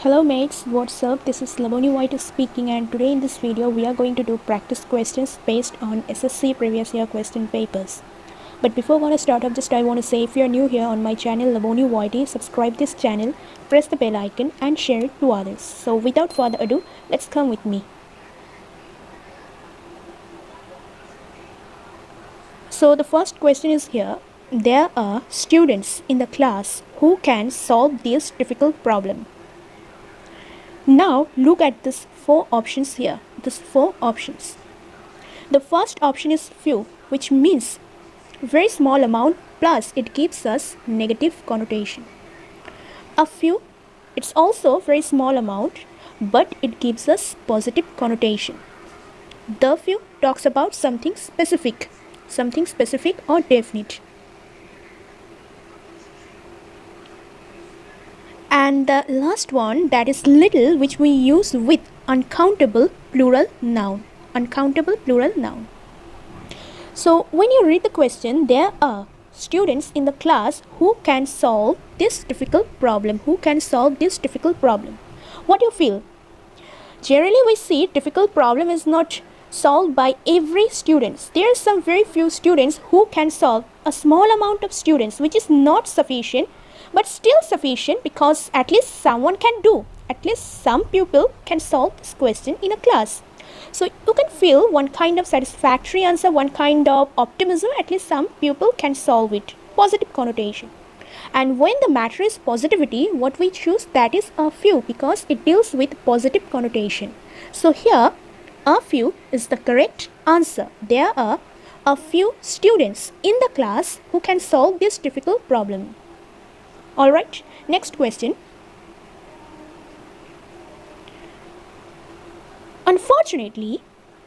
Hello mates, what's up? This is LaboneeYT speaking, and today in this video we are going to do practice questions based on SSC previous year question papers. But before I want to start up, I want to say, if you are new here on my channel LaboneeYT, subscribe this channel, press the bell icon and share it to others. So without further ado, let's come with me. So the first question is here. There are students in the class who can solve this difficult problem. Now look at these four options here. These four options. The first option is few, which means very small amount plus it gives us negative connotation. A few, it's also very small amount, but it gives us positive connotation. The few talks about something specific or definite. And the last one, that is little, which we use with uncountable plural noun. Uncountable plural noun. So when you read the question, there are students in the class who can solve this difficult problem. Who can solve this difficult problem? What do you feel? Generally we see difficult problem is not solved by every student. There are some very few students who can solve. A small amount of students, which is not sufficient, but still sufficient, because at least someone can do. At least some pupil can solve this question in a class. So you can feel one kind of satisfactory answer, one kind of optimism. At least some pupil can solve it. Positive connotation. And when the matter is positivity, what we choose, that is a few, because it deals with positive connotation. So here a few is the correct answer. There are a few students in the class who can solve this difficult problem. Alright, next question. Unfortunately,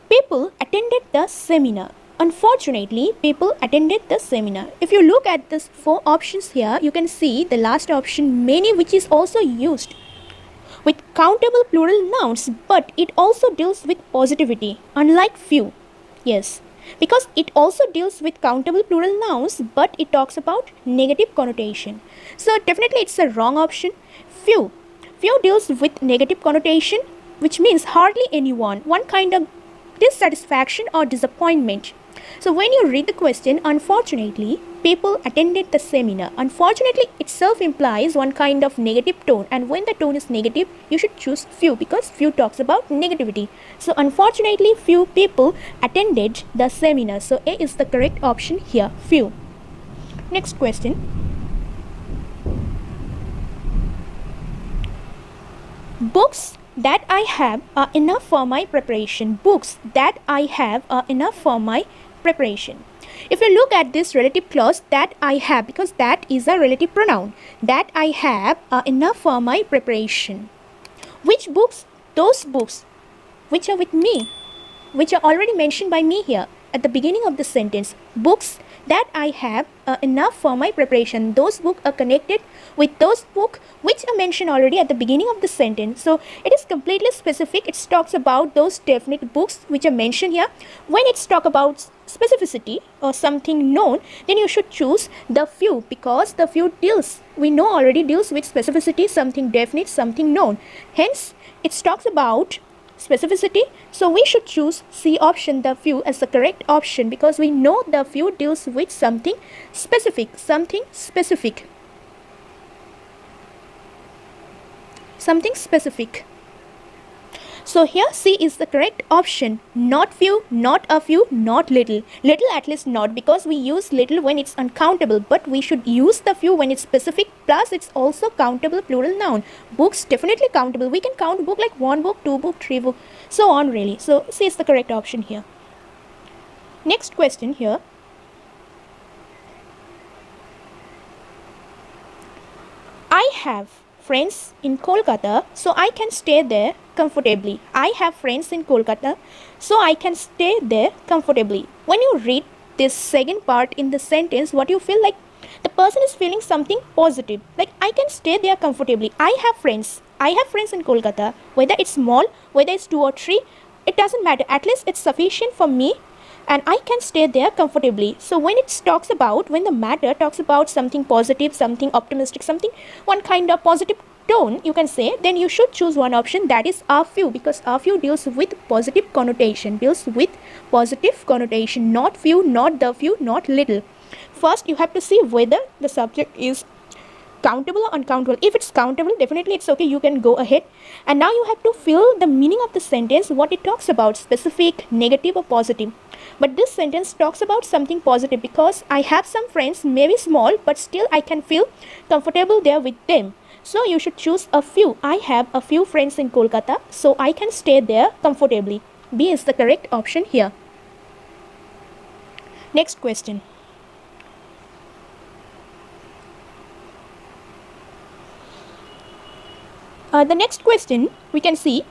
people attended the seminar. Unfortunately, people attended the seminar. If you look at these four options here, you can see the last option, many, which is also used with countable plural nouns, but it also deals with positivity, unlike few. Yes, because it also deals with countable plural nouns, but it talks about negative connotation. So definitely it's a wrong option. Few deals with negative connotation, which means hardly anyone, one kind of dissatisfaction or disappointment. So when you read the question, unfortunately people attended the seminar, unfortunately itself implies one kind of negative tone, and when the tone is negative you should choose few, because few talks about negativity. So unfortunately few people attended the seminar. So A is the correct option here, few. Next question. Books that I have are enough for my preparation. Books that I have are enough for my preparation. If you look at this relative clause, that I have, because that is a relative pronoun, that I have are enough for my preparation. Which books? Those books which are with me, which are already mentioned by me here at the beginning of the sentence. Books that I have are enough for my preparation. Those books are connected with those books which are mentioned already at the beginning of the sentence. So it is completely specific. It talks about those definite books which are mentioned here. When it's talk about specificity or something known, then you should choose the few, because the few deals, we know already, deals with specificity, something definite, something known. Hence it talks about specificity, so we should choose C option, the few, as the correct option, because we know the few deals with something specific, something specific. So here C is the correct option. Not few, not a few, not little. Little at least not, because we use little when it's uncountable, but we should use the few when it's specific, plus it's also countable plural noun. Books definitely countable. We can count book like one book, two book, three book, so on really. So C is the correct option here. Next question here. I have friends in Kolkata, so I can stay there comfortably. I have friends in Kolkata, so I can stay there comfortably. When you read this second part in the sentence, what you feel like, the person is feeling something positive, like I can stay there comfortably. I have friends in Kolkata, whether it's small, whether it's 2 or 3, it doesn't matter. At least it's sufficient for me and I can stay there comfortably. So when it talks about, when the matter talks about something positive, something optimistic, something, one kind of positive tone, you can say, then you should choose one option, that is a few, because a few deals with positive connotation, not few, not the few, not little. First, you have to see whether the subject is countable or uncountable. If it's countable, definitely it's okay, you can go ahead. And now you have to fill the meaning of the sentence, what it talks about, specific, negative or positive. But this sentence talks about something positive, because I have some friends, maybe small, but still I can feel comfortable there with them. So you should choose a few. I have a few friends in Kolkata, so I can stay there comfortably. B is the correct option here. Next question. The next question, we can see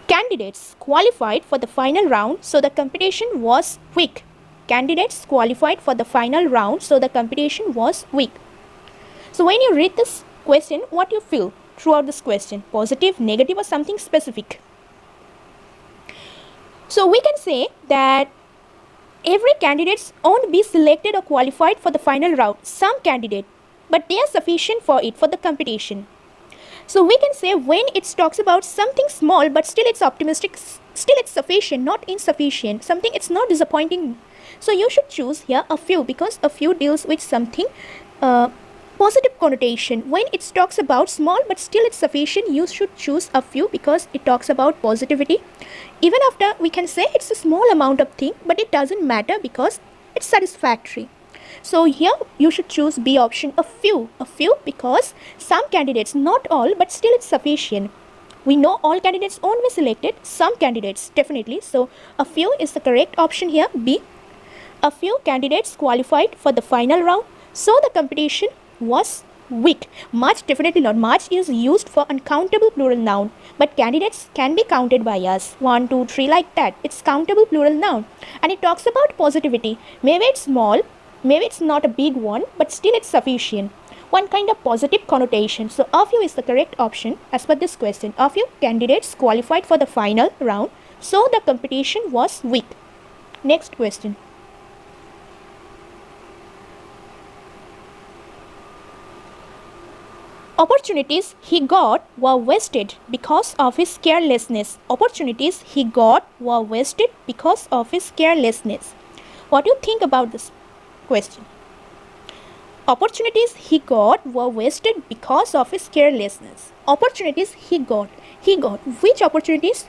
candidates qualified for the final round, so the competition was weak. Candidates qualified for the final round, so the competition was weak. So when you read this question, what you feel throughout this question? Positive, negative or something specific? So we can say that every candidate won't be selected or qualified for the final round. Some candidate, but they are sufficient for it, for the competition. So we can say when it talks about something small, but still it's optimistic, still it's sufficient, not insufficient, something it's not disappointing. So you should choose here a few, because a few deals with something positive connotation. When it talks about small but still it's sufficient, you should choose a few, because it talks about positivity. Even after we can say it's a small amount of thing, but it doesn't matter because it's satisfactory. So here you should choose B option, a few, because some candidates, not all, but still it's sufficient. We know all candidates won't be selected, some candidates definitely. So a few is the correct option here, B. A few candidates qualified for the final round, so the competition was weak. Much, definitely not. Much is used for uncountable plural noun, but candidates can be counted by us. 1, 2, 3 like that. It's countable plural noun, and it talks about positivity. Maybe it's small, maybe it's not a big one, but still it's sufficient. One kind of positive connotation. So a few is the correct option as per this question. A few candidates qualified for the final round, so the competition was weak. Next question. Opportunities he got were wasted because of his carelessness. Opportunities he got were wasted because of his carelessness. What do you think about this question? Opportunities he got were wasted because of his carelessness. Opportunities he got. Which opportunities?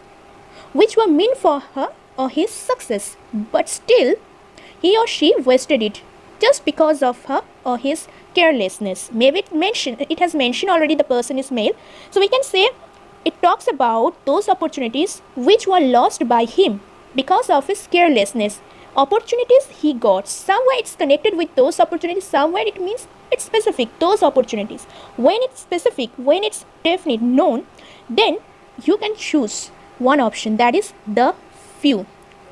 Which were meant for her or his success, but still he or she wasted it just because of her or his carelessness. Maybe it has mentioned already the person is male. So we can say it talks about those opportunities which were lost by him because of his carelessness. Opportunities he got. Somewhere it's connected with those opportunities. Somewhere it means it's specific. Those opportunities. When it's specific, when it's definite, known, then you can choose one option, that is the few.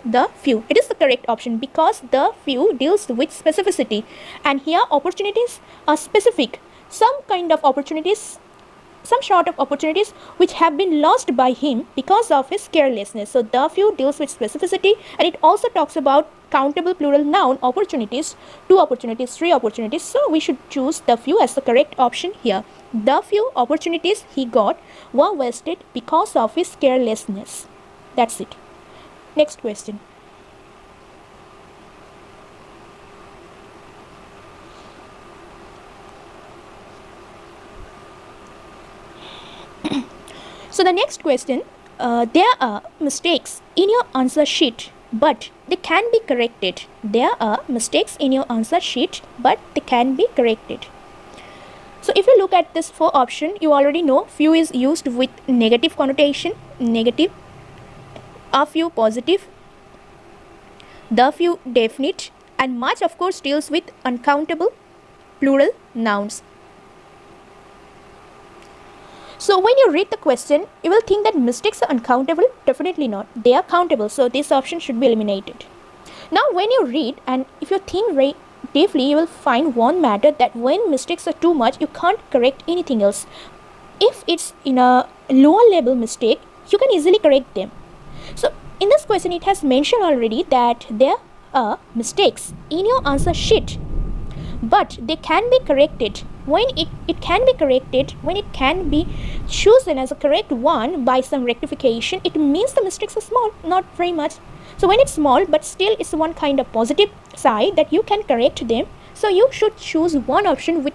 The few. It is the correct option because the few deals with specificity, and here opportunities are specific. Some kind of opportunities, some sort of opportunities which have been lost by him because of his carelessness. So the few deals with specificity, and it also talks about countable plural noun opportunities, 2 opportunities, 3 opportunities. So we should choose the few as the correct option here. The few opportunities he got were wasted because of his carelessness. That's it. Next question. So the next question, there are mistakes in your answer sheet, but they can be corrected. There are mistakes in your answer sheet, but they can be corrected. So if you look at this 4 option, you already know few is used with negative connotation, negative, a few positive, the few definite, and much of course deals with uncountable plural nouns. So when you read the question, you will think that mistakes are uncountable. Definitely not. They are countable. So this option should be eliminated. Now when you read, and if you think very deeply, you will find one matter, that when mistakes are too much, you can't correct anything else. If it's in a lower level mistake, you can easily correct them. So in this question, it has mentioned already that there are mistakes in your answer sheet, but they can be corrected. when it can be corrected, when it can be chosen as a correct one by some rectification, it means the mistakes are small, not very much. So when it's small, but still it's one kind of positive side that you can correct them, so you should choose one option with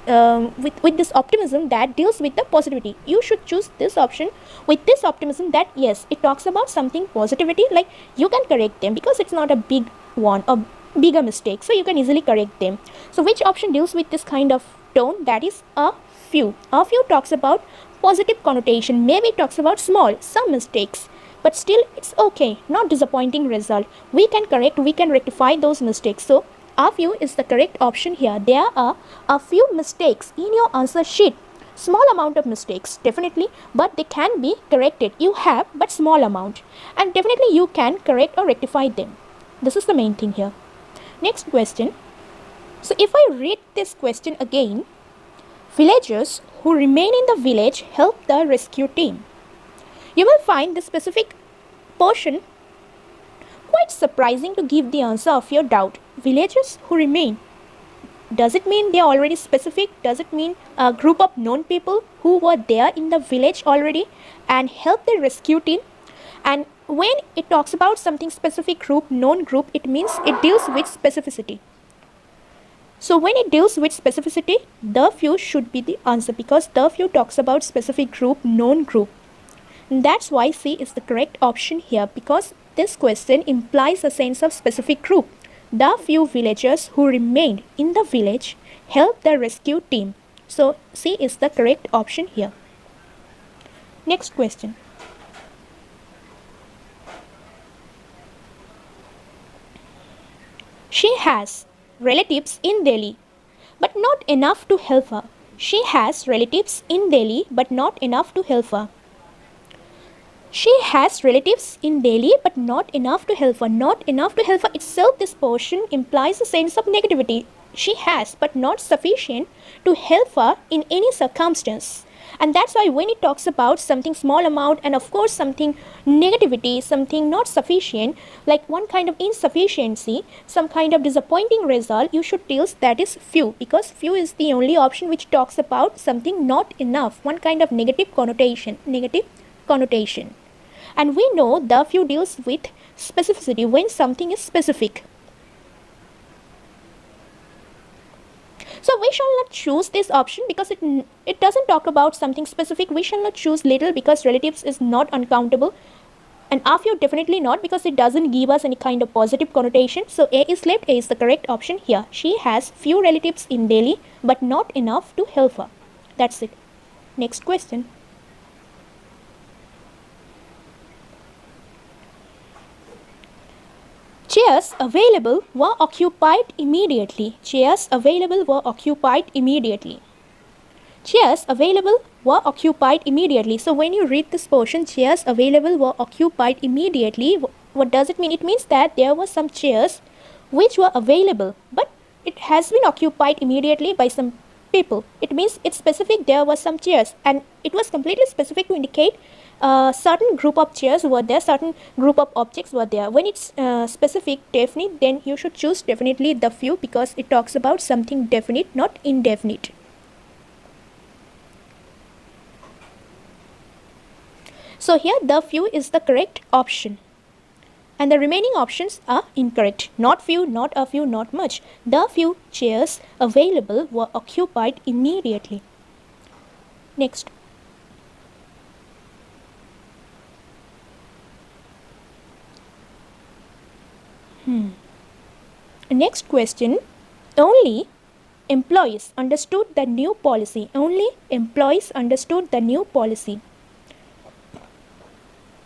this optimism that deals with the positivity. You should choose this option with this optimism that yes, it talks about something positivity, like you can correct them because it's not a big one or bigger mistake, so you can easily correct them. So which option deals with this kind of tone? That is a few. A few talks about positive connotation, maybe talks about small, some mistakes, but still it's okay, not disappointing result. We can correct, we can rectify those mistakes. So a few is the correct option here. There are a few mistakes in your answer sheet. Small amount of mistakes, definitely, but they can be corrected. You have, but small amount. And definitely you can correct or rectify them. This is the main thing here. Next question. So if I read this question again, villagers who remain in the village help the rescue team. You will find the specific portion quite surprising to give the answer of your doubt. Villagers who remain. Does it mean they are already specific? Does it mean a group of known people who were there in the village already and help the rescue team? And when it talks about something specific group, known group, it means it deals with specificity. So when it deals with specificity, the few should be the answer because the few talks about specific group, known group. And that's why C is the correct option here, because this question implies a sense of specific group. The few villagers who remained in the village helped the rescue team. So C is the correct option here. Next question. She has relatives in Delhi, but not enough to help her. She has relatives in Delhi, but not enough to help her. She has relatives in Delhi, but not enough to help her. Not enough to help her itself, this portion implies a sense of negativity. She has, but not sufficient to help her in any circumstance. And that's why when it talks about something small amount and of course something negativity, something not sufficient, like one kind of insufficiency, some kind of disappointing result, you should tell that is few, because few is the only option which talks about something not enough, one kind of negative connotation. And we know the few deals with specificity, when something is specific. So we shall not choose this option because it doesn't talk about something specific. We shall not choose little because relatives is not uncountable. And a few definitely not, because it doesn't give us any kind of positive connotation. So A is left. A is the correct option here. She has few relatives in Delhi but not enough to help her. That's it. Next question. Chairs available were occupied immediately. Chairs available were occupied immediately. Chairs available were occupied immediately. So when you read this portion, chairs available were occupied immediately, what does it mean? It means that there were some chairs which were available, but it has been occupied immediately by some people. It means it's specific, there were some chairs, and it was completely specific to indicate certain group of chairs were there, certain group of objects were there. When it's specific, definite, then you should choose definitely the few, because it talks about something definite, not indefinite. So here the few is the correct option, and the remaining options are incorrect. Not few, not a few, not much. The few chairs available were occupied immediately. Next. Next question. Only employees understood the new policy. Only employees understood the new policy.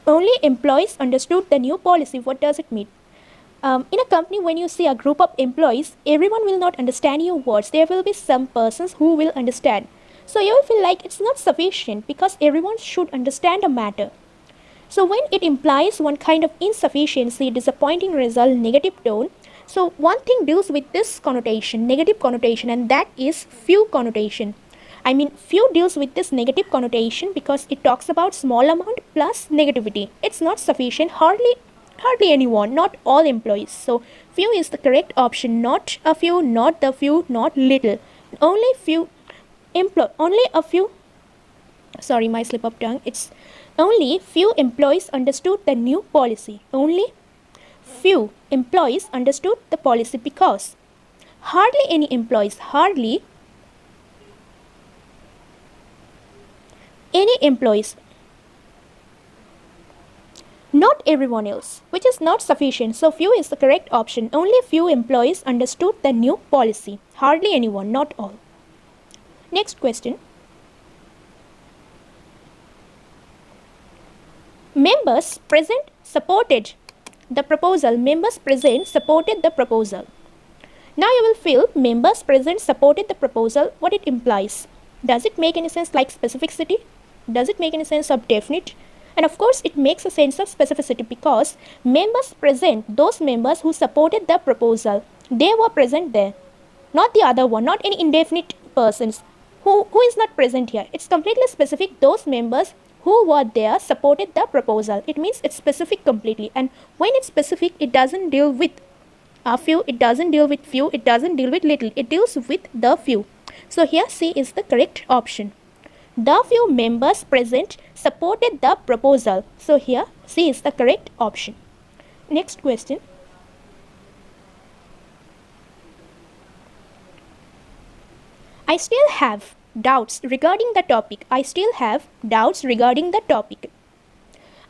Only employees understood the new policy. What does it mean? In a company, when you see a group of employees, everyone will not understand your words. There will be some persons who will understand. So you will feel like it's not sufficient because everyone should understand a matter. So when it implies one kind of insufficiency, disappointing result, negative tone, so one thing deals with this connotation, negative connotation, and that is few connotation. I mean, few deals with this negative connotation because it talks about small amount plus negativity. It's not sufficient, hardly anyone, not all employees. So few is the correct option, not a few, not the few, not little. only a few, sorry, my slip of tongue, it's only few employees understood the new policy. Only few employees understood the policy because hardly any employees, not everyone else, which is not sufficient. So few is the correct option. Only few employees understood the new policy. Hardly anyone, not all. Next question. Members present supported the proposal. Members present supported the proposal. Now you will feel members present supported the proposal, what it implies. Does it make any sense like specificity? Does it make any sense of definite? And of course it makes a sense of specificity because members present, those members who supported the proposal, they were present there. Not the other one, not any indefinite persons who is not present here. It's completely specific. Those members who were there supported the proposal. It means it's specific completely. And when it's specific, it doesn't deal with a few, it doesn't deal with few, it doesn't deal with little, it deals with the few. So here C is the correct option. The few members present supported the proposal. So here C is the correct option. Next question. I still have doubts regarding the topic. I still have doubts regarding the topic.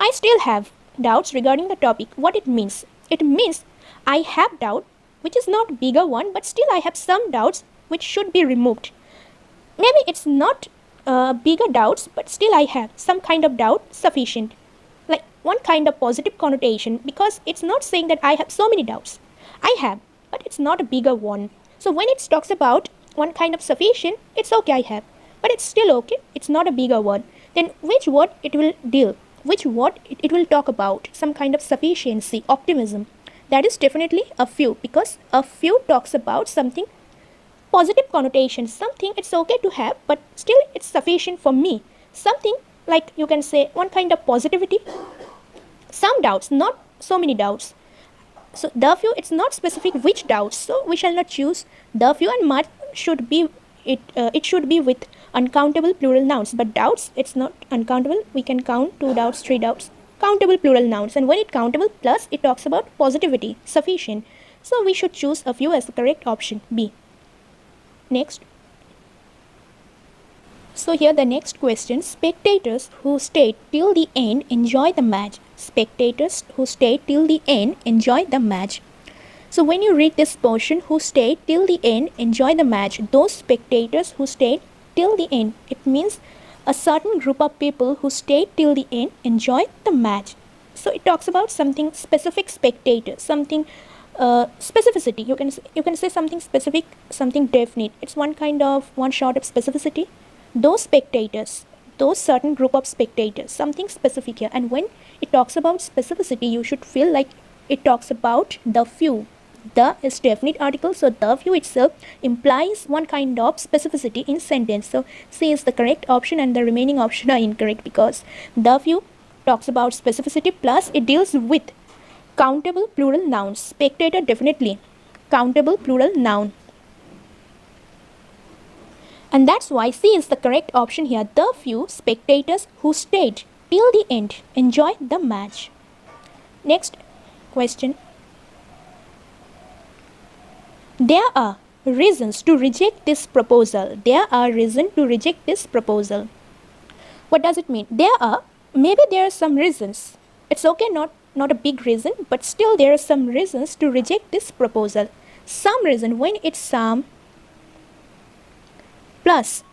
I still have doubts regarding the topic. What it means? It means I have doubt, which is not bigger one, but still I have some doubts which should be removed. Maybe it's not bigger doubts, but still I have some kind of doubt sufficient. Like one kind of positive connotation, because it's not saying that I have so many doubts. I have, but it's not a bigger one. So when it talks about one kind of sufficient, it's okay, I have, but it's still okay, it's not a bigger one. Then which word it will deal, which word it will talk about, some kind of sufficiency, optimism. That is definitely a few, because a few talks about something positive connotation, something it's okay to have, but still it's sufficient for me. Something like you can say one kind of positivity, some doubts, not so many doubts. So the few, it's not specific which doubts, so we shall not choose the few, and much should be it should be with uncountable plural nouns. But doubts, it's not uncountable. We can count 2 doubts, 3 doubts. Countable plural nouns, and when it countable plus it talks about positivity, sufficient. So we should choose a few as the correct option, B. Next. So here the next question. Spectators who stayed till the end enjoy the match. Spectators who stayed till the end enjoy the match. So when you read this portion, who stayed till the end enjoy the match, those spectators who stayed till the end, it means a certain group of people who stayed till the end enjoy the match. So it talks about something specific, spectator, something specificity. You can say something specific, something definite. It's one short of specificity. Those spectators, those certain group of spectators, something specific here. And when it talks about specificity, you should feel like it talks about the few. The is definite article, so the few itself implies one kind of specificity in sentence. So C is the correct option, and the remaining option are incorrect, because the few talks about specificity plus it deals with countable plural nouns. Spectator, definitely countable plural noun, and that's why C is the correct option here. The few spectators who stayed till the end enjoy the match. Next question. There are reasons to reject this proposal. There are reasons to reject this proposal. What does it mean? Maybe there are some reasons. It's okay, not a big reason, but still there are some reasons to reject this proposal. Some reason, when it's some plus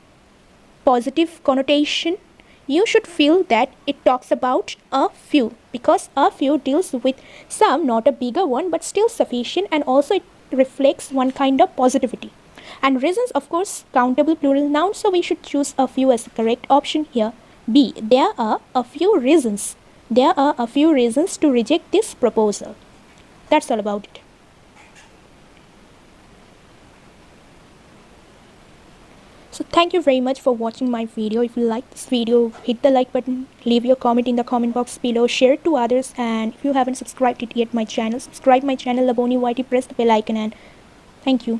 positive connotation, you should feel that it talks about a few, because a few deals with some, not a bigger one, but still sufficient, and also it reflects one kind of positivity. And reasons, of course, countable plural noun, so we should choose a few as the correct option here, B. There are a few reasons. There are a few reasons to reject this proposal. That's all about it. So thank you very much for watching my video. If you like this video, hit the like button, leave your comment in the comment box below, share it to others, and if you haven't subscribed it yet my channel, subscribe my channel LaboneeYT, press the bell icon, and thank you.